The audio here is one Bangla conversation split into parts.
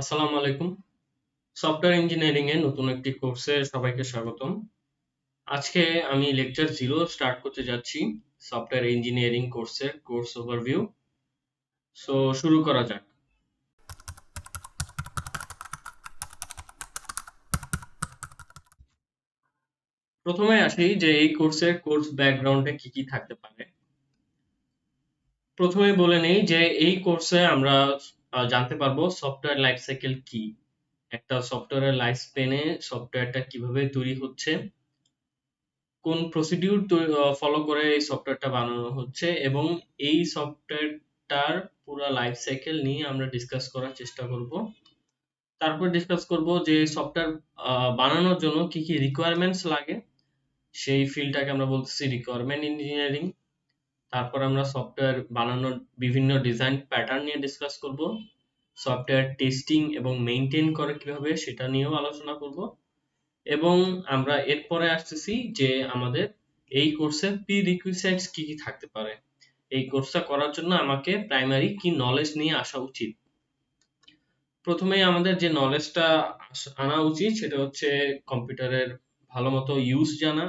আসসালামু আলাইকুম। সফটওয়্যার ইঞ্জিনিয়ারিং এর নতুন একটি কোর্সে সবাইকে স্বাগতম। আজকে আমি লেকচার 0 স্টার্ট করতে যাচ্ছি সফটওয়্যার ইঞ্জিনিয়ারিং কোর্সের কোর্স ওভারভিউ। শুরু করা যাক। প্রথমে আসি যে এই কোর্সের কোর্স ব্যাকগ্রাউন্ডে কি কি থাকতে পারে। প্রথমেই বলে নেই যে এই কোর্সে আমরা জানতে পারবো সফটওয়্যার লাইফ সাইকেল কি, একটা সফটওয়্যারের লাইফ স্পেনে সফটওয়্যারটা কিভাবে তৈরি হচ্ছে, কোন প্রসিডিউর ফলো করে এই সফটওয়্যারটা বানানো হচ্ছে এবং এই সফটওয়্যারটার পুরো লাইফ সাইকেল নিয়ে আমরা ডিসকাস করার চেষ্টা করব। তারপর ডিসকাস করব যে সফটওয়্যার বানানোর জন্য কি কি রিকোয়ারমেন্টস লাগে, সেই ফিল্ডটাকে আমরা বলতেছি রিকোয়ারমেন্ট ইঞ্জিনিয়ারিং। তারপর আমরা সফটওয়্যার বানানোর বিভিন্ন ডিজাইন প্যাটার্ন নিয়ে ডিসকাস করব, সফটওয়্যার টেস্টিং এবং মেইনটেইন করে কিভাবে সেটা নিয়েও আলোচনা করব এবং আমরা এরপরে আসতেছি যে আমাদের এই কোর্সের প্রি-রিকুইজিটস কি কি থাকতে পারে, এই কোর্সটা করার জন্য আমাকে প্রাইমারি কি নলেজ নিয়ে আসা উচিত। প্রথমেই আমাদের যে নলেজটা আনা উচিত সেটা হচ্ছে কম্পিউটারের ভালো মতো ইউজ জানা,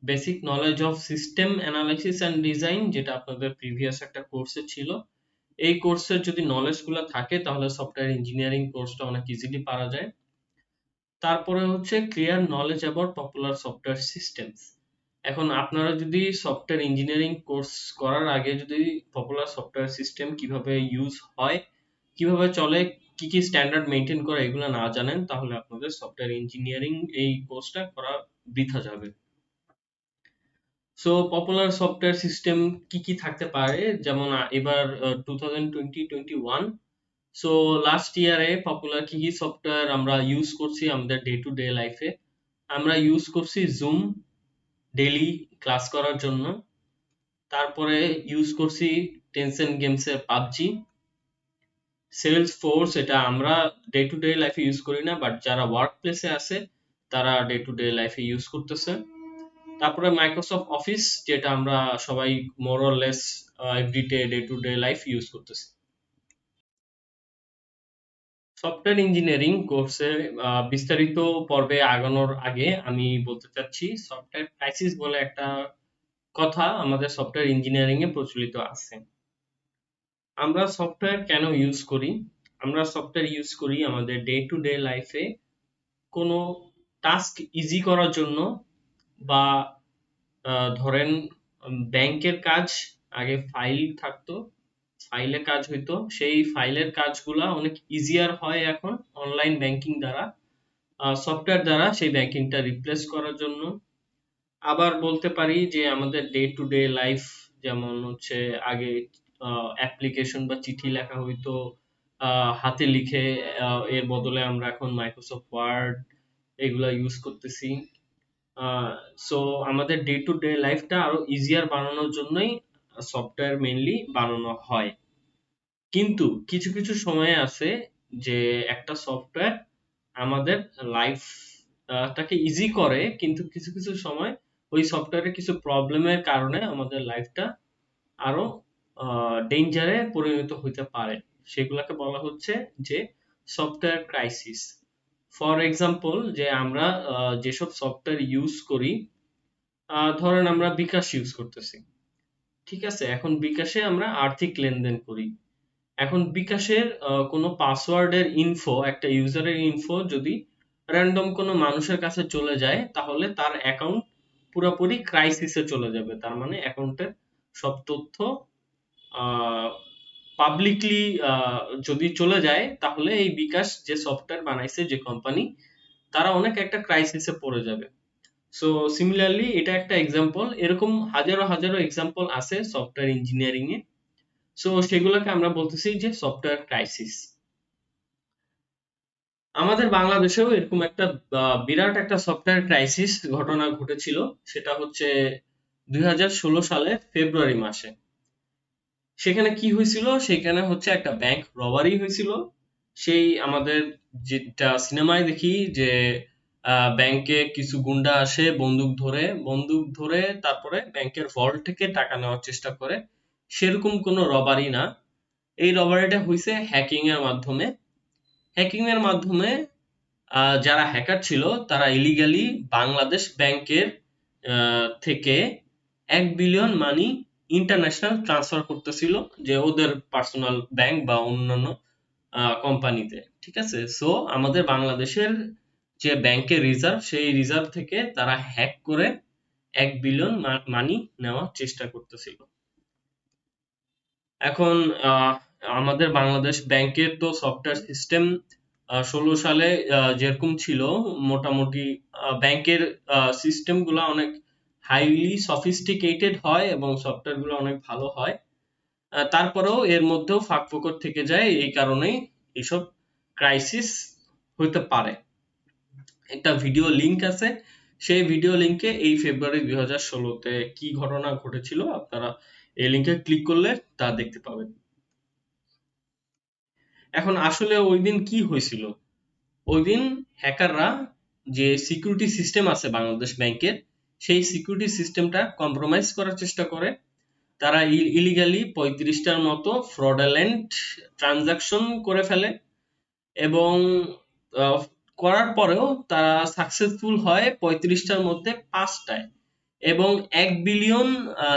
basic knowledge of system analysis and design, যেটা আপনাদের প্রিভিয়াস একটা কোর্সে ছিল। এই কোর্সের যদি নলেজগুলো থাকে তাহলে সফটওয়্যার ইঞ্জিনিয়ারিং কোর্সটা অনেক ইজিলি পারা যায়। তারপরে হচ্ছে clear knowledge about popular software systems. এখন আপনারা যদি সফটওয়্যার ইঞ্জিনিয়ারিং কোর্স করার আগে যদি পপুলার সফটওয়্যার সিস্টেম কিভাবে ইউজ হয়, কিভাবে চলে, কি কি স্ট্যান্ডার্ড মেনটেন করে এগুলো না জানেন তাহলে আপনাদের সফটওয়্যার ইঞ্জিনিয়ারিং এই কোর্সটা করা বৃথা যাবে। পপুলার সফটওয়্যার সিস্টেম কি কি থাকতে পারে, যেমন এবার 2020-21, সো লাস্ট ইয়ারে পপুলার কি কি সফটওয়্যার আমরা ইউজ করছি আমাদের ডে টু ডে লাইফে। আমরা ইউজ করছি জুম ডেইলি ক্লাস করার জন্য। তারপরে ইউজ করছি টেনসেন্ট গেমসের পাবজি। সেলস ফোর্স, এটা আমরা ডে টু ডে লাইফে ইউজ করি না, বাট যারা ওয়ার্ক প্লেসে আছে তারা ডে টু ডে লাইফে ইউজ করতেছে। তারপরে মাইক্রোসফট অফিস, যেটা আমরা সবাই more or less everyday day to day life use করতেছি। সফটওয়্যার ইঞ্জিনিয়ারিং কোর্সে বিস্তারিত পর্বে আগানোর আগে আমি বলতে চাচ্ছি সফটওয়্যার ক্রাইসিস বলে একটা কথা আমাদের সফটওয়্যার ইঞ্জিনিয়ারিং এ প্রচলিত আছে। আমরা সফটওয়্যার কেন ইউজ করি? আমরা সফটওয়্যার ইউজ করি আমাদের ডে টু ডে লাইফে কোনো টাস্ক ইজি করার জন্য, বা ধরেন ব্যাংকের কাজ আগে ফাইল থাকতো, ফাইলে কাজ হইতো, সেই ফাইলের কাজগুলা অনেক ইজিয়ার হয় এখন অনলাইন ব্যাংকিং দ্বারা, সফটওয়্যার দ্বারা সেই ব্যাংকিংটা রিপ্লেস করার জন্য। আবার বলতে পারি যে আমাদের ডে টু ডে লাইফ, যেমন হচ্ছে আগে অ্যাপ্লিকেশন বা চিঠি লেখা হইতো হাতে লিখে, এর বদলে আমরা এখন মাইক্রোসফট ওয়ার্ড এগুলা ইউজ করতেছি। সো আমাদের ডে টু ডে লাইফটা আরো ইজিয়ার বানানোর জন্যই সফটওয়্যার মেইনলি বানানো হয়। কিন্তু কিছু কিছু সময় আছে যে একটা সফটওয়্যার আমাদের লাইফ টাকে ইজি করে, কিন্তু কিছু কিছু সময় ওই সফটওয়্যারের কিছু প্রবলেমের কারণে আমাদের লাইফটা আরো ডেঞ্জারে পরিণত হইতে পারে। সেগুলাকে বলা হচ্ছে যে সফটওয়্যার ক্রাইসিস। ফর এক্সাম্পল, যে আমরা যেসব সফটওয়্যার ইউজ করি, ধরেন আমরা বিকাশ ইউজ করতেছি, ঠিক আছে? এখন বিকাশে আমরা আর্থিক লেনদেন করি। এখন বিকাশের কোনো পাসওয়ার্ডের ইনফো, একটা ইউজারের ইনফো যদি র্যান্ডম কোনো মানুষের কাছে চলে যায় তাহলে তার অ্যাকাউন্ট পুরোপুরি ক্রাইসিসে চলে যাবে। তার মানে অ্যাকাউন্টের সব তথ্য পাবলিকলি যদি চলে যায় তাহলে এই বিকাশ যে সফটওয়্যার বানাইছে যে কোম্পানি, তারা অনেক একটা ক্রাইসিসে পড়ে যাবে। সো সিমিলারলি এটা একটা এক্সাম্পল, এরকম হাজারো হাজারো এক্সাম্পল আছে সফটওয়্যার ইঞ্জিনিয়ারিং এ। সো সেগুলোকে আমরা বলতেছি যে সফটওয়্যার ক্রাইসিস। আমাদের বাংলাদেশেও এরকম একটা বিরাট একটা সফটওয়্যার ক্রাইসিস ঘটনা ঘটেছিল। সেটা হচ্ছে 2016 সালের ফেব্রুয়ারি মাসে। সেখানে কি হয়েছিল? সেখানে হচ্ছে একটা ব্যাংক রবারি হয়েছিল। সেই আমাদের যেটা সিনেমায় দেখি যে ব্যাংকে কিছু গুন্ডা আসে বন্দুক ধরে তারপরে ব্যাংকের ভল্ট থেকে টাকা নেওয়ার চেষ্টা করে, সেরকম কোনো রবারি না। এই রবারিটা হয়েছে হ্যাকিং এর মাধ্যমে। হ্যাকিং এর মাধ্যমে যারা হ্যাকার ছিল তারা ইলিগালি বাংলাদেশ ব্যাংকের থেকে 1 বিলিয়ন মানি ইন্টারন্যাশনাল ট্রান্সফার করতেছিল, যে ওদের পার্সোনাল ব্যাংক বা অন্যান্য কোম্পানিতে। ঠিক আছে, সো আমাদের বাংলাদেশের যে ব্যাংকের রিজার্ভ, সেই রিজার্ভ থেকে তারা হ্যাক করে 1 বিলিয়ন মানি নেওয়ার চেষ্টা করতেছিল। এখন আমাদের বাংলাদেশ ব্যাংকের তো সফটওয়্যার সিস্টেম 16 সালে যেরকম ছিল, মোটামুটি ব্যাংকের সিস্টেম গুলা অনেক হাইলি সফিস্টিকেটেড হয় এবং সফটওয়্যার গুলো অনেক ভালো হয়। তারপরেও এর মধ্যেও ফাঁকফোকর থেকে যায়, এই কারণেই এইসব ক্রাইসিস হইতে পারে। একটা ভিডিও লিংক আছে, সেই ভিডিও লিংকে এই ফেব্রুয়ারি 2016-তে কি ঘটনা ঘটেছিল আপনারা এই লিংকে ক্লিক করলে তা দেখতে পাবেন। এখন আসলে ওই দিন কি হয়েছিল? ওই দিন হ্যাকাররা যে সিকিউরিটি সিস্টেম আছে বাংলাদেশ ব্যাংকের, সেই সিকিউরিটি সিস্টেমটা কম্প্রোমাইজ করার চেষ্টা করে। তারা ইলিগালি 35টার মতো ফ্রডালেন্ট ট্রানজাকশন করে ফেলে এবং আহ, করার পরেও তারা সাকসেসফুল হয় 35টার মধ্যে 5টায় এবং 1 বিলিয়ন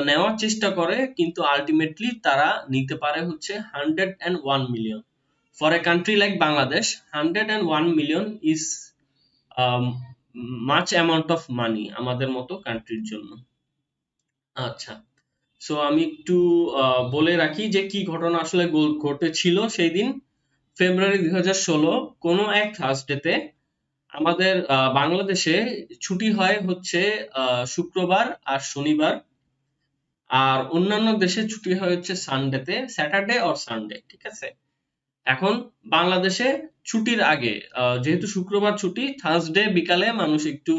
নেওয়ার চেষ্টা করে, কিন্তু আলটিমেটলি তারা নিতে পারে হচ্ছে 101 million. For a country like Bangladesh, 101 million is much amount of মানি আমাদের মতো কান্ট্রির জন্য। আচ্ছা, সো আমি একটু বলে রাখি যে কি ঘটনা আসলে ঘটেছিল সেই দিন। ফেব্রুয়ারি 2016 কোনো এক থার্সডেতে আমাদের বাংলাদেশে ছুটি হয় হচ্ছে শুক্রবার আর শনিবার, আর অন্যান্য দেশে ছুটি হয় হচ্ছে সানডেতে, স্যাটারডে অর সানডে। ঠিক আছে, এখন বাংলাদেশে ছুটির আগে যেহেতু শুক্রবার ছুটি, থার্সডে বিকালে মানুষ একটু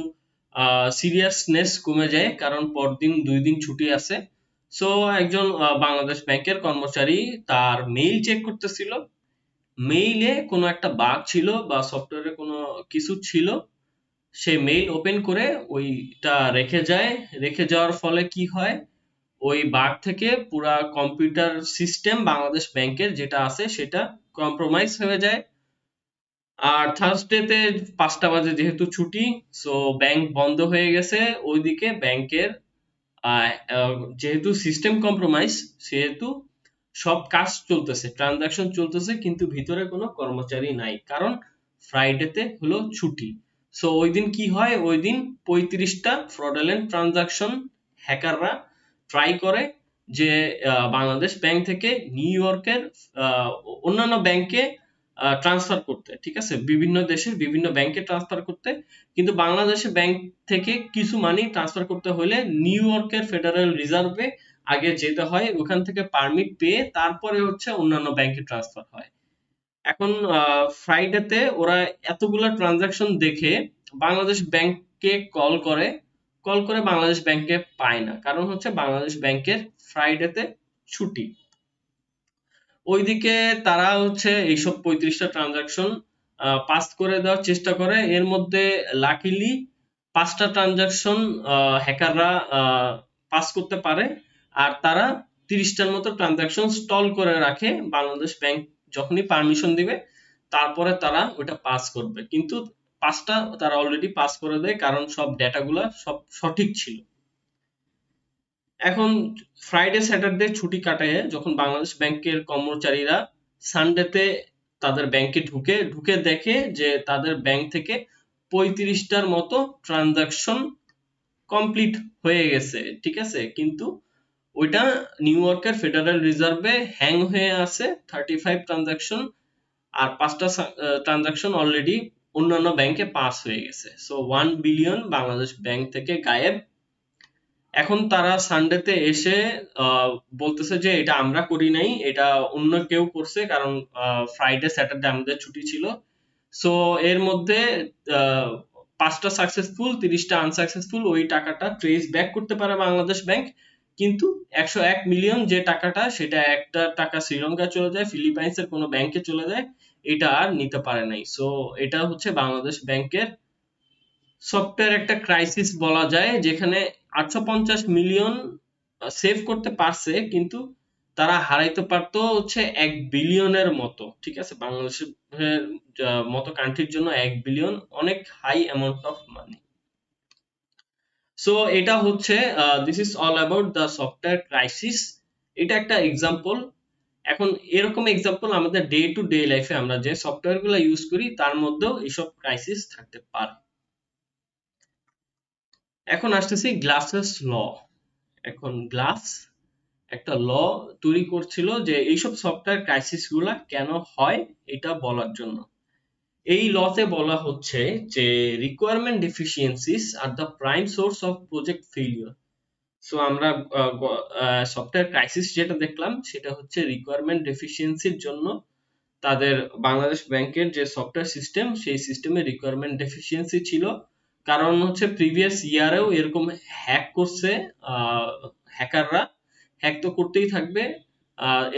সিরিয়াসনেস কমে যায়, কারণ পরদিন 2 দিন ছুটি আছে। সো একজন বাংলাদেশ ব্যাংকের কর্মচারী তার মেইল চেক করতেছিল, মেইলে কোনো একটা বাগ ছিল বা সফটওয়্যারে কোনো কিছু ছিল, সে মেইল ওপেন করে ওইটা রেখে যায়। রেখে যাওয়ার ফলে কি হয়, ওই বাগ থেকে পুরা কম্পিউটার সিস্টেম বাংলাদেশ ব্যাংকের যেটা আছে সেটা কম্প্রোমাইজ হয়ে যায়। আর থার্সডেতে 5টা বাজে যেহেতু ছুটি, সো ব্যাংক বন্ধ হয়ে গেছে। ওইদিকে ব্যাংকের আহ, আহ, যেহেতু সিস্টেম কম্প্রোমাইজ, সেহেতু সব কাজ চলতেছে, ট্রানজাকশন চলতেছে, কিন্তু ভিতরে কোনো কর্মচারী নাই, কারণ ফ্রাইডেতে হলো ছুটি। সো ওই দিন কি হয়, ওই দিন 35টা ফ্রডুলেন্ট ট্রানজাকশন হ্যাকাররা ট্রাই করে যে বাংলাদেশ ব্যাংক থেকে নিউ ইয়র্কের আহ, অন্যান্য ব্যাংকে ট্রান্সফার করতে। ঠিক আছে, বিভিন্ন দেশের বিভিন্ন ব্যাংকে ট্রান্সফার করতে, কিন্তু বাংলাদেশের ব্যাংক থেকে কিছু মানি ট্রান্সফার করতে হলে নিউ ইয়র্কের ফেডারেল রিজার্ভে আগে যেতে হয়, ওখান থেকে পারমিট পেয়ে তারপরে হচ্ছে অন্যান্য ব্যাংকে ট্রান্সফার হয়। এখন ফ্রাইডেতে ওরা এতগুলা ট্রানজাকশন দেখে বাংলাদেশ ব্যাংকে কল করে বাংলাদেশ ব্যাংকে পায় না, কারণ হচ্ছে বাংলাদেশ ব্যাংকের ফ্রাইডেতে ছুটি। ওইদিকে তারা হচ্ছে এইসব 35টা ট্রানজাকশন পাস করে দেওয়ার চেষ্টা করে। এর মধ্যে লাকিলি 5টা ট্রানজাকশন হ্যাকাররা পাস করতে পারে, আর তারা 30টার মতো ট্রানজাকশন স্টল করে রাখে। বাংলাদেশ ব্যাংক যখনই পারমিশন দিবে তারপরে তারা ওটা পাস করবে, কিন্তু 5টা তারা অলরেডি পাস করে দেয়, কারণ সব ডেটাগুলা সব সঠিক ছিল। এখন ফ্রাইডে স্যাটারডে ছুটি কাটায় যখন বাংলাদেশ ব্যাংকের কর্মচারীরা সানডেতে তাদের ব্যাংকে ঢুকে দেখে যে তাদের ব্যাংক থেকে 35টার মতো ট্রানজাকশন কমপ্লিট হয়ে গেছে। ঠিক আছে, কিন্তু ওইটা নিউ ইয়র্কের ফেডারেল রিজার্ভে হ্যাং হয়ে আছে 35 ট্রানজাকশন, আর 5টা ট্রানজাকশন অলরেডি অন্যান্য ব্যাংকে পাস হয়ে গেছে। সো 1 বিলিয়ন বাংলাদেশ ব্যাংক থেকে গায়েব। এখন তারা সানডেতে এসে বলতেছে যে এটা আমরা করি নাই, এটা অন্য কেউ করছে, কারণ ফ্রাইডে স্যাটারডে আমাদের ছুটি ছিল। সো এর মধ্যে 5টা সাকসেসফুল, 30টা আনসাকসেসফুল। ওই টাকাটা ট্রেস ব্যাক করতে পারে বাংলাদেশ ব্যাংক, কিন্তু 101 মিলিয়ন যে টাকাটা, সেটা একটা টাকা শ্রীলঙ্কা চলে যায়, ফিলিপাইন্সের কোনো ব্যাংকে চলে যায়, এটা আর নিতে পারে নাই। সো এটা হচ্ছে বাংলাদেশ ব্যাংকের সফটওয়্যার একটা ক্রাইসিস বলা যায়, যেখানে 850 মিলিয়ন সেভ করতে পারছে, কিন্তু তারা হারাইতে পারতো হচ্ছে 1 বিলিয়নের মতো, ঠিক আছে? বাংলাদেশের মতো কান্ট্রির জন্য 1 বিলিয়ন অনেক high amount of money. So এটা হচ্ছে this is all about the software crisis. এটা একটা এক্সাম্পল। এখন এরকম এক্সাম্পল আমাদের ডে টু ডে লাইফে আমরা যে সফটওয়্যার গুলো ইউজ করি তার মধ্যেও এইসব ক্রাইসিস থাকতে পারে। এখন আসতেছি গ্লাসেস ল। এখন গ্লাস একটা ল তৈরি করছিল যে এইসব সফটওয়্যার ক্রাইসিস গুলা কেন হয় এটা বলার জন্য। এই লতে বলা হচ্ছে যে requirement deficiencies are the prime source of project failure. So আমরা সফটওয়্যার ক্রাইসিস যেটা দেখলাম সেটা হচ্ছে রিকোয়ারমেন্ট ডেফিসিয়েন্সির জন্য তাদের বাংলাদেশ ব্যাংকের যে সফটওয়্যার সিস্টেম সেই সিস্টেমে রিকোয়ারমেন্ট ডেফিসিয়েন্সি ছিল। কারণ হচ্ছে প্রিভিয়াস ইয়ারেও এরকম হ্যাক করছে হ্যাকাররা। হ্যাক তো করতেই থাকবে,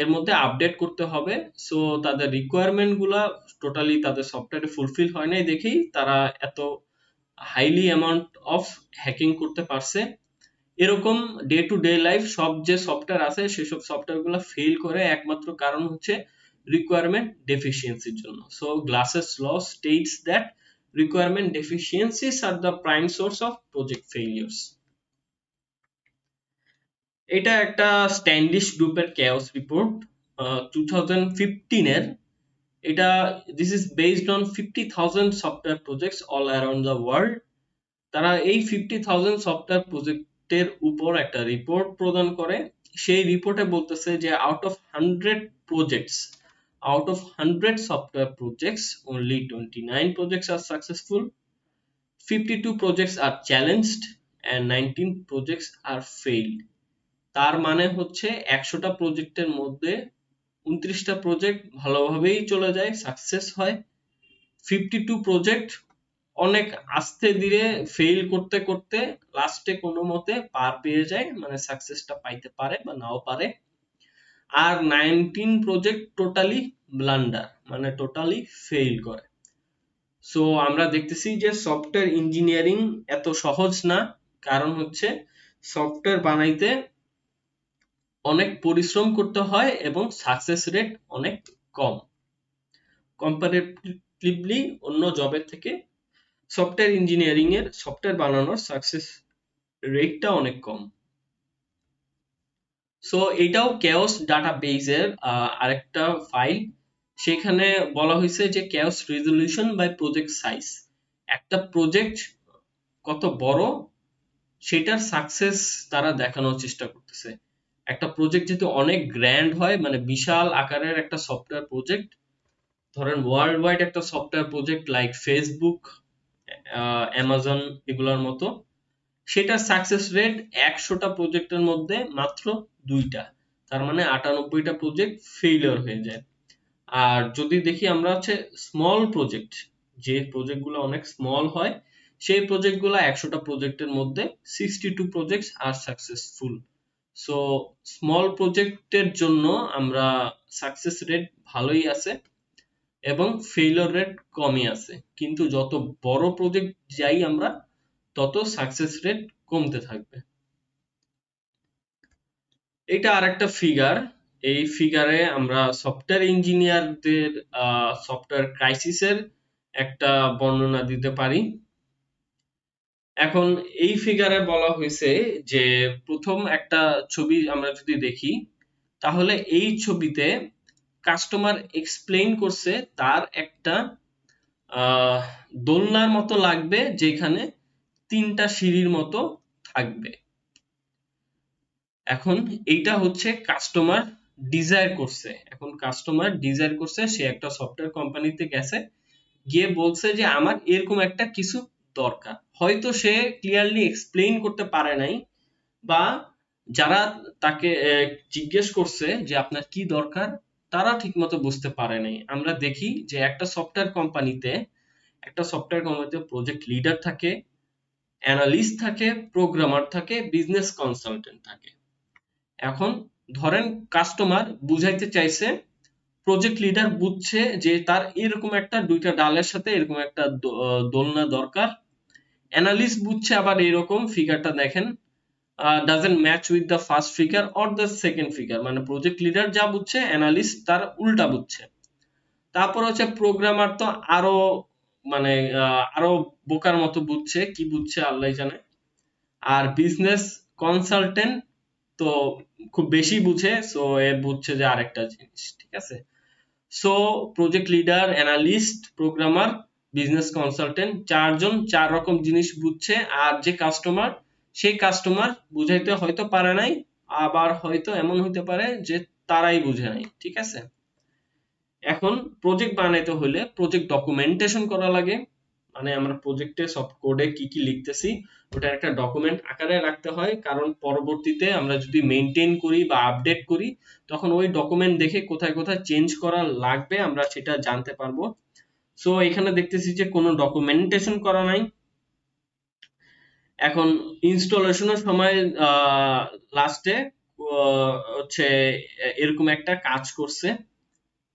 এর মধ্যে আপডেট করতে হবে। সো তাদের রিকোয়ারমেন্ট গুলা টোটালি তাদের সফটওয়্যারে ফুলফিল হয় নাই দেখেই তারা এত হাইলি অ্যামাউন্ট অফ হ্যাকিং করতে পারছে। এরকম ডে টু ডে লাইফ সব যে সফটওয়্যার আছে সেসব সফটওয়্যার গুলো ফেল করে একমাত্র কারণ হচ্ছে requirement deficiency জন্য। So Glass's law states that requirement deficiencies are the prime source of project failures. এটা একটা স্ট্যান্ডিশ গ্রুপের chaos report 2015 এর। এটা this is based on 50,000 software projects all around the world. তারা এই 50,000 সফটওয়্যার প্রজেক্টের উপর একটা রিপোর্ট প্রদান করে। সেই রিপোর্টে বলতেছে যে out of 100 software projects only 29 projects are successful, 52 projects are challenged and 19 projects are failed. তার মানে হচ্ছে 100টা প্রজেক্টের মধ্যে 29টা প্রজেক্ট ভালোভাবেই চলে যায়, সাকসেস হয়। 52 প্রজেক্ট অনেক আস্তে ধীরে ফেল করতে করতে লাস্টে কোনো মতে পার পেয়ে যায়, মানে সাকসেসটা পাইতে পারে বা নাও পারে। আর 19 প্রজেক্ট টোটালি ব্লান্ডার, মানে টোটালি ফেল করে। সো আমরা দেখতেছি যে সফটওয়্যার ইঞ্জিনিয়ারিং এত সহজ না। কারণ হচ্ছে সফটওয়্যার বানাইতে অনেক পরিশ্রম করতে হয় এবং সাকসেস রেট অনেক কম কম্পারেটিভলি অন্য জবের থেকে। সফটওয়্যার ইঞ্জিনিয়ারিং এর সফটওয়্যার বানানোর সাকসেস রেটটা অনেক কম। সো এটাও কেওস ডাটাবেজের আরেকটা ফাইল। সেখানে বলা হয়েছে যে chaos resolution by project size. একটা প্রজেক্ট কত বড় সেটার সাকসেস তারা দেখানোর চেষ্টা করতেছে। একটা প্রজেক্ট যদি অনেক গ্র্যান্ড হয়, মানে বিশাল আকারের একটা সফটওয়্যার প্রজেক্ট, ধরেন ওয়ার্ল্ড ওয়াইড একটা software project like Facebook, Amazon এগুলোর মতো, সেটার সাকসেস রেট 100টা প্রজেক্টের মধ্যে মাত্র 2টা, তার মানে 98টা প্রজেক্ট ফেলিওর হয়ে যায়। আর যদি দেখি আমরা হচ্ছে স্মল প্রজেক্ট, যে প্রজেক্টগুলো অনেক স্মল হয় সেই প্রজেক্টগুলো 100টা প্রজেক্টের মধ্যে 62 প্রজেক্টস আর সাকসেসফুল। সো স্মল প্রজেক্টের জন্য আমরা সাকসেস রেট ভালোই আছে এবং ফেলিওর রেট কমই আছে, কিন্তু যত বড় প্রজেক্ট যাই আমরা তত সাকসেস রেট কমতে থাকবে। এটা আরেকটা ফিগার। এই ফিগারে আমরা সফটওয়্যার ইঞ্জিনিয়ারদের সফটওয়্যার ক্রাইসিসের একটা বর্ণনা দিতে পারি। এখন এই ফিগারে বলা হয়েছে যে প্রথম একটা ছবি আমরা যদি দেখি তাহলে এই ছবিতে কাস্টমার এক্সপ্লেইন করছে তার একটা দোলনার মতো লাগবে যেখানে 3টা সিঁড়ির মতো থাকবে। এখন এইটা হচ্ছে কাস্টমার ডিজায়ার করছে। এখন কাস্টমার ডিজায়ার করছে, সে একটা সফটওয়্যার কোম্পানিতে গেছে, গিয়ে বলছে যে আমার এরকম একটা কিছু দরকার। হয়তো সে ক্লিয়ারলি এক্সপ্লেইন করতে পারে নাই, বা যারা তাকে জিজ্ঞেস করছে যে আপনার কি দরকার তারা ঠিকমতো বুঝতে পারে নাই। আমরা দেখি যে একটা সফটওয়্যার কোম্পানিতে প্রজেক্ট লিডার থাকে, অ্যানালিস্ট থাকে, প্রোগ্রামার থাকে, বিজনেস কনসালটেন্ট থাকে। এখন ধরেন কাস্টমার বুঝাইতে চাইছে, প্রজেক্ট লিডার বুঝছে যে তার এরকম একটা 2টা ডালের সাথে এরকম একটা দোলনা দরকার। অ্যানালিস্ট বুঝছে আবার এরকম, ফিগারটা দেখেন, doesn't match with the first figure or the second figure, মানে প্রজেক্ট লিডার যা বুঝছে অ্যানালিস্ট তার উল্টা বুঝছে। তারপর হচ্ছে প্রোগ্রামার তো আরো মানে আরো বোকার মতো বুঝছে, কি বুঝছে আল্লাহ জানে। আর বিজনেস কনসালটেন্ট তো খুব বেশি বুঝে, সো এ বুঝছে যে আরেকটা জিনিস, ঠিক আছে। So project leader, analyst, programmer, business consultant চারজন চার রকম জিনিস বুঝছে। আর যে কাস্টমার, সেই কাস্টমার বুঝাইতে হয়তো পারে নাই, আবার হয়তো এমন হতে পারে যে তারাই বুঝে নাই, ঠিক আছে। এখন প্রজেক্ট বানাইতে হলে প্রজেক্ট ডকুমেন্টেশন করা লাগে, মানে আমরা প্রজেক্টে সব কোডে কি কি লিখতেছি ওটা একটা ডকুমেন্ট আকারে রাখতে হয়, কারণ পরবর্তীতে আমরা যদি মেইনটেইন করি বা আপডেট করি তখন ওই ডকুমেন্ট দেখে কোথায় কোথায় চেঞ্জ করা লাগবে আমরা সেটা জানতে পারবো। সো এখানে দেখতেছি যে কোনো ডকুমেন্টেশন করা নাই। এখন ইনস্টলেশনের সময় লাস্টে হচ্ছে এরকম একটা কাজ করছে,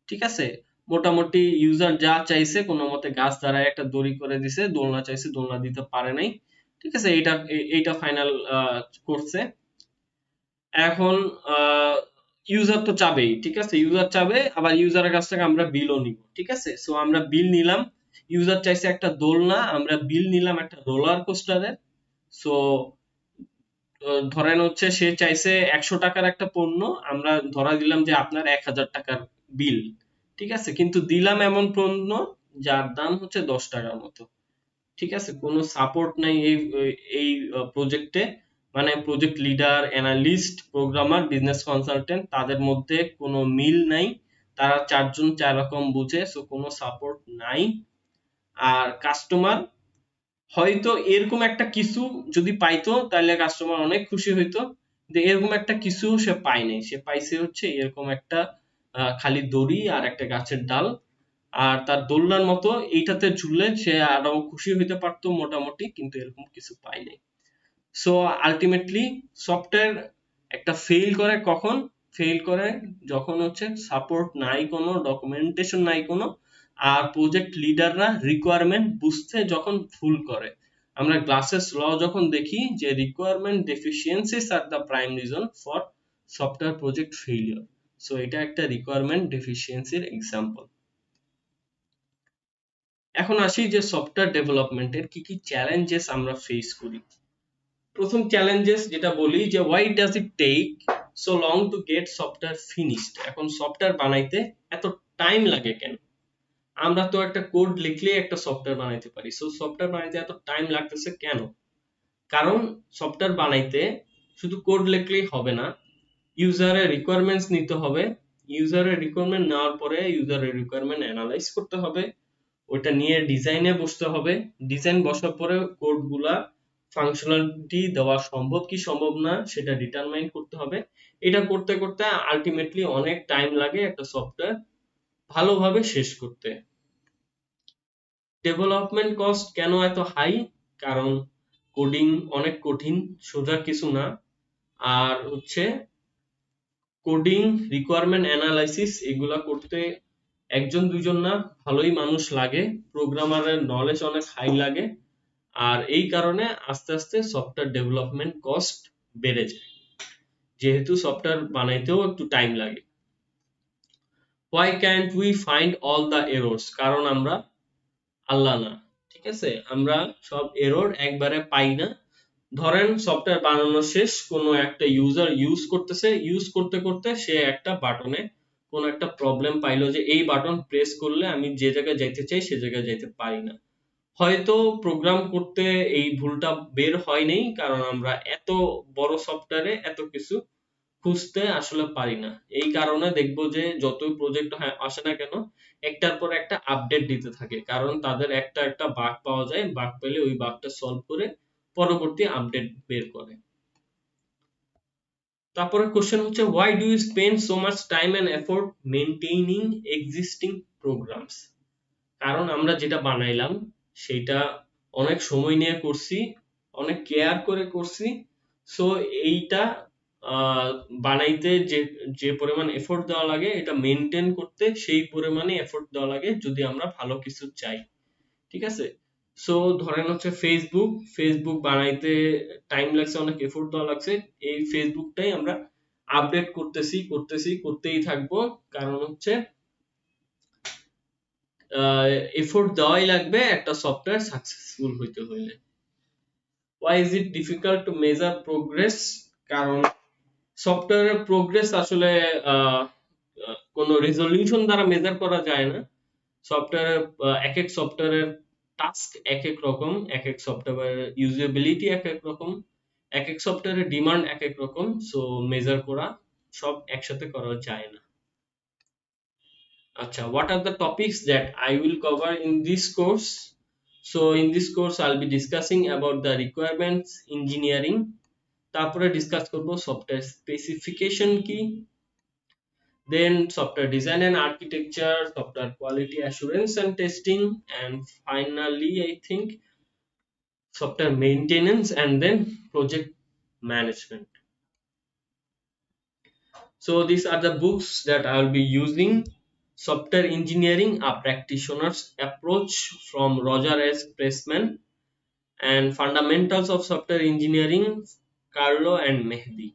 ঠিক আছে। মোটামুটি ইউজার যা চাইছে কোনো মতে গাছ দ্বারা একটা দড়ি করে দিছে, দোলনা চাইছে দোলনা দিতে পারে নাই, ঠিক আছে। এইটা ফাইনাল করছে। এখন ইউজার তো চাবেই, ঠিক আছে, ইউজার চাবে, আবার ইউজারের কাছ থেকে আমরা বিলও নিব, ঠিক আছে। সো আমরা বিল নিলাম, ইউজার চাইছে একটা দোলনা, আমরা বিল নিলাম একটা রোলার কোস্টারের। সো ধরেন হচ্ছে সে চাইছে 100 টাকার একটা পণ্য, আমরা ধরা দিলাম যে আপনার 1000 টাকার বিল, ঠিক আছে, কিন্তু দিলাম এমন পণ্য যার দাম হচ্ছে 10 টাকার মতো, ঠিক আছে। কোনো সাপোর্ট নাই এই প্রজেক্টে, মানে project leader, analyst, programmer, business consultant তাদের মধ্যে কোনো মিল নাই, তারা চারজন চার রকম বুঝে, সো কোনো সাপোর্ট নাই। আর কাস্টমার হয়তো এরকম একটা কিছু যদি পাইতো তাহলে কাস্টমার অনেক খুশি হইতো, যে এরকম একটা কিছু সে পায় নাই, সে পাইছে হচ্ছে এরকম একটা খালি দড়ি আর একটা গাছের ডাল, আর তার দোলনার মতো এইটাতে ঝুললে সে আরো খুশি হইতে পারতো মোটামুটি, কিন্তু এরকম কিছু পায় নাই। সো আলটিমেটলি সফটওয়্যার একটা ফেল করে কখন, ফেল করে যখন হচ্ছে সাপোর্ট নাই, কোনো ডকুমেন্টেশন নাই কোনো, আর প্রজেক্ট লিডাররা রিকোয়ারমেন্ট বুঝতে যখন ভুল করে। আমরা গ্লাসেস ল যখন দেখি যে requirement deficiencies are the prime reason for software project failure. So এটা একটা রিকোয়ারমেন্ট ডেফিসিয়েন্সির এক্সাম্পল। এখন আসি যে সফটওয়্যার ডেভেলপমেন্টের কি কি চ্যালেঞ্জেস আমরা ফেস করি। প্রথম চ্যালেঞ্জেস যেটা বলি যে why does it take so long to get software finished, এখন সফটওয়্যার বানাইতে এত টাইম লাগে কেন? আমরা তো একটা কোড লিখলে একটা সফটওয়্যার বানাইতে পারি, সো সফটওয়্যার বানাইতে এত টাইম লাগতেছে কেন? কারণ সফটওয়্যার বানাইতে শুধু কোড লিখলেই হবে না, ইউজারের রিকোয়ারমেন্টস নিতে হবে, ইউজারের রিকোয়ারমেন্ট নেওয়ার পরে ইউজারের রিকোয়ারমেন্ট অ্যানালাইজ করতে হবে, ওইটা নিয়ে ডিজাইনে বসতে হবে, ডিজাইন বসার পরে কোডগুলা ফাংশনালিটি দেওয়া সম্ভব কি সম্ভব না সেটা ডিটারমাইন করতে হবে। এটা করতে করতে আলটিমেটলি অনেক টাইম লাগে একটা সফটওয়্যার ভালোভাবে শেষ করতে। ডেভেলপমেন্ট কস্ট কেন এত হাই? কারণ কোডিং অনেক কঠিন, সোজা কিছু না। আর হচ্ছে কোডিং, রিকোয়ারমেন্ট অ্যানালাইসিস এগুলা করতে একজন দুইজন না, ভালোই মানুষ লাগে, প্রোগ্রামারের নলেজ অনেক হাই লাগে। আর এই কারণে আস্তে আস্তে সফটওয়্যার ডেভেলপমেন্ট কস্ট বেড়ে যায়, যেহেতু সফটওয়্যার বানাইতেও একটু টাইম লাগে। why can't we find all the errors, কারণ আমরা আল্লাহ না, ঠিক আছে, আমরা সব এরর একবারে পাই না। ধরেন সফটওয়্যার বানানো শেষ, কোনো একটা ইউজার ইউজ করতেছে, ইউজ করতে করতে সে একটা বাটনে কোনো একটা প্রবলেম পাইলো যে এই বাটন প্রেস করলে আমি যে জায়গায় যাইতে চাই সে জায়গায় যাইতে পারি না। হয়তো প্রোগ্রাম করতে এই ভুলটা বের হয় নাই, কারণ আমরা এত বড় সফটওয়্যারে এত কিছু খুঁজতে আসলে পারি না। এই কারণে দেখবো যে যতই প্রজেক্ট আসে না কেন একটার পর একটা আপডেট দিতে থাকে, কারণ তাদের একটা একটা বাগ পাওয়া যায়, বাগ পেলে ওই বাগটা সলভ করে পরবর্তী আপডেট বের করে। তারপরে কোশ্চেন হচ্ছে why do you spend so much time and effort maintaining existing programs, কারণ আমরা যেটা বানাইলাম সেটা অনেক সময় নিয়ে করছি, অনেক কেয়ার করে করছি। সো এইটা বানাইতে যে যে পরিমাণ এফোর্ট দেওয়া লাগে এটা মেনটেন করতে সেই পরিমাণে এফোর্ট দেওয়া লাগে যদি আমরা ভালো কিছু চাই, ঠিক আছে। সো ধরেন হচ্ছে ফেসবুক বানাইতে টাইম লাগছে, অনেক এফোর্ট দেওয়া লাগছে। এই ফেসবুকটাই আমরা আপডেট করতেই থাকবো, কারণ হচ্ছে এফোর্ট দেওয়াই লাগবে একটা সফটওয়্যার সাকসেসফুল হইতে হইলে। why is it difficult to measure progress? কারণ সফটওয়্যারের প্রোগ্রেস আসলে কোনো রেজলিউশন দ্বারা মেজার করা যায় না। সফটওয়্যারের এক এক সফটওয়্যারের টাস্ক এক এক রকম, এক এক সফটওয়্যারের ইউজেবিলিটি এক এক রকম, এক এক সফটওয়্যারের ডিমান্ড এক এক রকম। সো মেজার করা সব একসাথে করা যায় না। আচ্ছা, what are the topics that I will cover in this course? So in this course I'll be discussing about the requirements engineering, তারপরে ডিসকাস করব সফটওয়্যার স্পেসিফিকেশন কি, then software design and architecture, software quality assurance and testing, and finally I think software maintenance, and then project management. So these are the books that I will be using. Software Engineering, a Practitioner's Approach from Roger S. Pressman, and Fundamentals of Software Engineering, Carlo and Mehdi.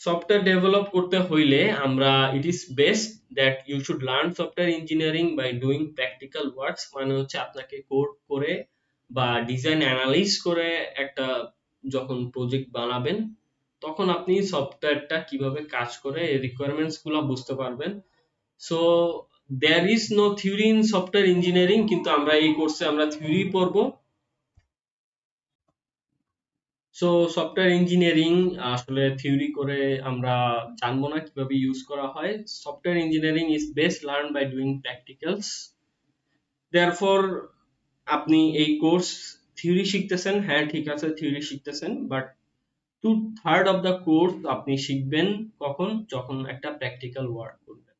Software develop করতে হইলে আমরা it is best that you should learn software engineering by doing practical works, মানে হচ্ছে আপনাকে কোড করে বা ডিজাইন অ্যানালাইজ করে একটা যখন প্রজেক্ট বানাবেন, তখন আপনি সফটওয়্যারটা কিভাবে কাজ করে এই রিকোয়ারমেন্টস গুলো বুঝতে পারবেন। So there is no theory in software engineering, কিন্তু আমরা এই কোর্সে আমরা থিওরি পড়বো। সো সফটওয়্যার ইঞ্জিনিয়ারিং আসলে থিওরি করে আমরা জানবো না কিভাবে ইউজ করা হয়। Software engineering is best learn by doing practicals. Therefore আপনি এই কোর্স থিওরি শিখতেছেন, হ্যাঁ ঠিক আছে থিওরি শিখতেছেন, বাট 2/3 অফ দ্য কোর্স আপনি শিখবেন কখন, যখন একটা প্র্যাকটিক্যাল ওয়ার্ক করবেন।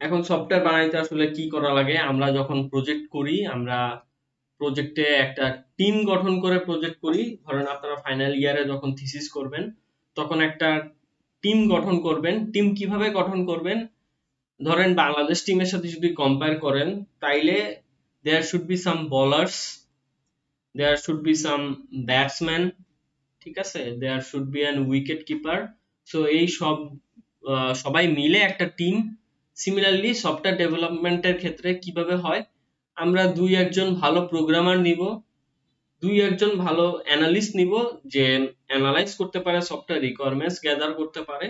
এখন সফটওয়্যার বানাইতে আসলে কি করা লাগে, আমরা যখন প্রজেক্ট করি, আমরা প্রজেক্টে একটা টিম গঠন করে প্রজেক্ট করি। ধরেন আপনারা ফাইনাল ইয়ারে যখন থিসিস করবেন, তখন একটা টিম গঠন করবেন। টিম কিভাবে গঠন করবেন, ধরেন বাংলাদেশ টিমের সাথে যদি কম্পেয়ার করেন, তাইলে there should be some bowlers, there should be some batsman, ঠিক আছে, there should be an wicket keeper. So এই সব সবাই মিলে একটা টিম। সিমিলারলি সফটওয়্যার ডেভেলপমেন্টের ক্ষেত্রে কিভাবে হয়, আমরা দুই একজন ভালো প্রোগ্রামার নিব, দুই একজন ভালো অ্যানালিস্ট নিব যে অ্যানালাইজ করতে পারে, সফটওয়্যার রিকোয়ারমেন্টস গ্যাদার করতে পারে,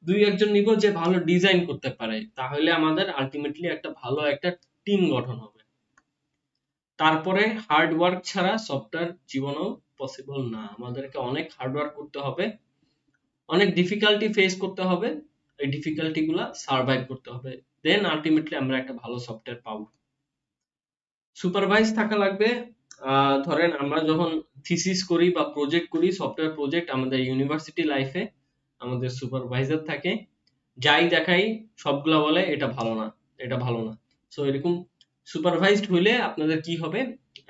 দুই একজন নিব যে ভালো ডিজাইন করতে পারে। তাহলে আমাদের আলটিমেটলি একটা ভালো একটা টিম গঠন হবে। তারপরে হার্ড ওয়ার্ক ছাড়া সফটওয়্যার জীবনেও পসিবল না, আমাদেরকে অনেক হার্ড ওয়ার্ক করতে হবে, অনেক ডিফিকাল্টি ফেস করতে হবে, এই ডিফিকাল্টি গুলা সার্ভাইভ করতে হবে, দেন আলটিমেটলি আমরা একটা ভালো সফটওয়্যার পাবো। সুপারভাইজ থাকা লাগবে। ধরেন আমরা যখন থিসিস করি বা প্রজেক্ট করি, সফটওয়্যার প্রজেক্ট, আমাদের ইউনিভার্সিটি লাইফে আমাদের সুপারভাইজার থাকে, যাই দেখাই সবগুলা বলে এটা ভালো না, এটা ভালো না। সো এরকম সুপারভাইজড হইলে আপনাদের কি হবে,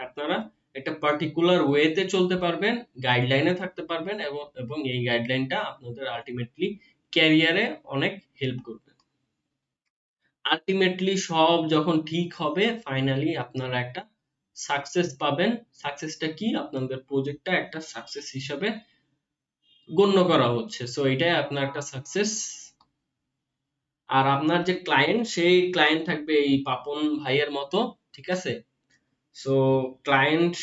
আপনারা একটা পার্টিকুলার ওয়েতে চলতে পারবেন, গাইডলাইনে থাকতে পারবেন, এবং এবং এই গাইডলাইনটা আপনাদের আলটিমেটলি ক্যারিয়ারে অনেক হেল্প করবে। আলটিমেটলি সব যখন ঠিক হবে, ফাইনালি আপনারা একটা সাকসেস পাবেন। সাকসেসটা কি, আপনাদের প্রজেক্টটা একটা সাকসেস হিসাবে গণ্য করা হচ্ছে। সো এটাই আপনার একটা সাকসেস। আর আপনার যে ক্লায়েন্ট, সেই ক্লায়েন্ট থাকবে এই পাপন ভাইয়ের মতো, ঠিক আছে। সো ক্লায়েন্ট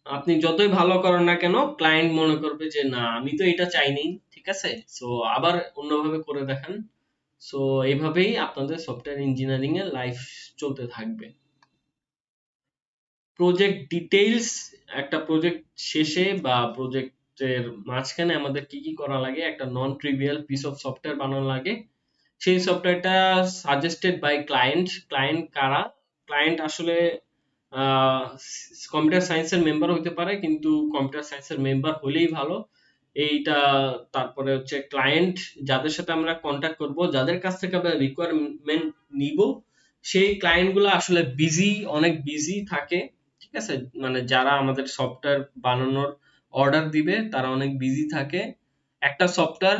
আপনি যতই ভালো করেন না কেন, ক্লায়েন্ট মনে করবে যে না আমি তো এটা চাইনি, ঠিক আছে, সো আবার অন্যভাবে করে দেখান। সো এইভাবেই আপনাদের সফটওয়্যার ইঞ্জিনিয়ারিং এর লাইফ চলতে থাকবে। প্রজেক্ট ডিটেইলস, একটা প্রজেক্ট শেষে বা প্রজেক্টের মাঝখানে আমাদের কি কি করা লাগে, একটা non trivial piece of software বানানো লাগে। সেই সফটওয়্যারটা সাজেস্টেড বাই ক্লায়েন্ট। ক্লায়েন্ট কারা, ক্লায়েন্ট আসলে কম্পিউটার সায়েন্সের মেম্বার হতে পারে, কিন্তু কম্পিউটার সায়েন্সের মেম্বার হলেই ভালো এইটা। তারপরে হচ্ছে ক্লায়েন্ট, যাদের সাথে আমরা কন্ট্যাক্ট করব, যাদের কাছ থেকে আমরা রিকোয়ারমেন্ট নিব, সেই ক্লায়েন্ট গুলো আসলে বিজি, অনেক বিজি থাকে, ঠিক আছে, মানে যারা আমাদের সফটওয়্যার বানানোর অর্ডার দিবে তারা অনেক বিজি থাকে। একটা সফটওয়্যার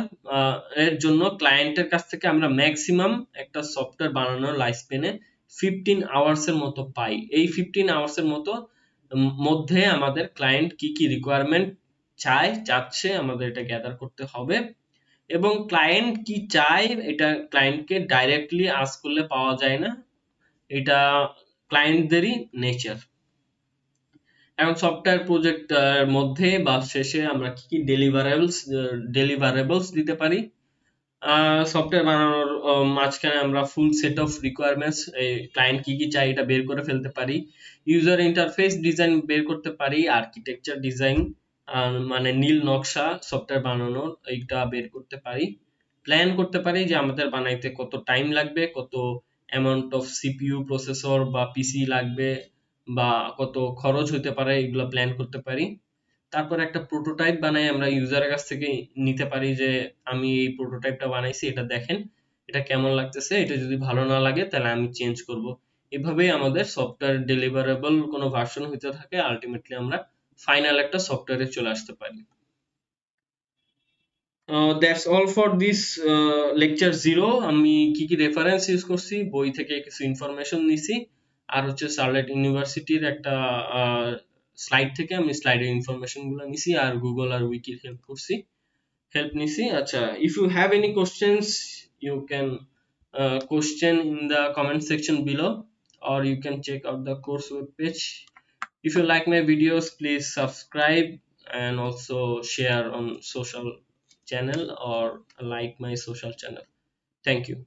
এর জন্য ক্লায়েন্টের কাছ থেকে আমরা ম্যাক্সিমাম একটা সফটওয়্যার বানানোর লাইফ স্পেনে 15 আওয়ার্স এর মতো পাই। এই 15 আওয়ার্স এর মতো মধ্যে আমাদের ক্লায়েন্ট কি কি রিকোয়ারমেন্ট চাচ্ছে আমাদের এটা গ্যাদার করতে হবে, এবং ক্লায়েন্ট কি চায় এটা ক্লায়েন্টকে ডাইরেক্টলি আস্ক করলে পাওয়া যায় না, এটা ক্লায়েন্টদেরই নেচার। এখন সফটওয়্যার প্রজেক্ট মধ্যে বা শেষে আমরা কি কি ডেলিভারেবলস দিতে পারি। সফটওয়্যার বানানোর মাঝখানে আমরা full set of requirements, client কি কি চাই এটা বের করে ফেলতে পারি, ইউজার ইন্টারফেস ডিজাইন বের করতে পারি, আর্কিটেকচার ডিজাইন মানে নীল নকশা সফটওয়্যার বানানোর এইটা বের করতে পারি, প্ল্যান করতে পারি যে আমাদের বানাইতে কত টাইম লাগবে, কত অ্যামাউন্ট অফ সিপিইউ প্রসেসর বা পিসি লাগবে, বা কত খরচ হতে পারে, এগুলো প্ল্যান করতে পারি। তারপর একটা প্রোটোটাইপ বানাই আমরা ইউজারের কাছ থেকে নিতে পারি যে আমি এই প্রোটোটাইপটা বানাইছি, এটা দেখেন এটা কেমন লাগতেছে, এটা যদি ভালো না লাগে তাহলে আমি চেঞ্জ করব। এভাবেই আমাদের সফটওয়্যার ডেলিভারেবল কোনো ভার্সন হইতে থাকে, আলটিমেটলি আমরা ফাইনাল একটা সফটওয়্যারে চলে আসতে পারি। That's all for this lecture 0। আমি কি কি রেফারেন্স ইউজ করছি, বই থেকে কিছু ইনফরমেশন নিছি, আর হচ্ছে সার্লেট ইউনিভার্সিটির একটা স্লাইড থেকে আমি স্লাইডের ইনফরমেশন গুলো নিছি, আর গুগল আর উইকির হেল্প নিছি। আচ্ছা, if you have any questions you can question in the comment section below, or you can check out the course web page. If you like my videos, please subscribe and also share on social channel or like my social channel. Thank you.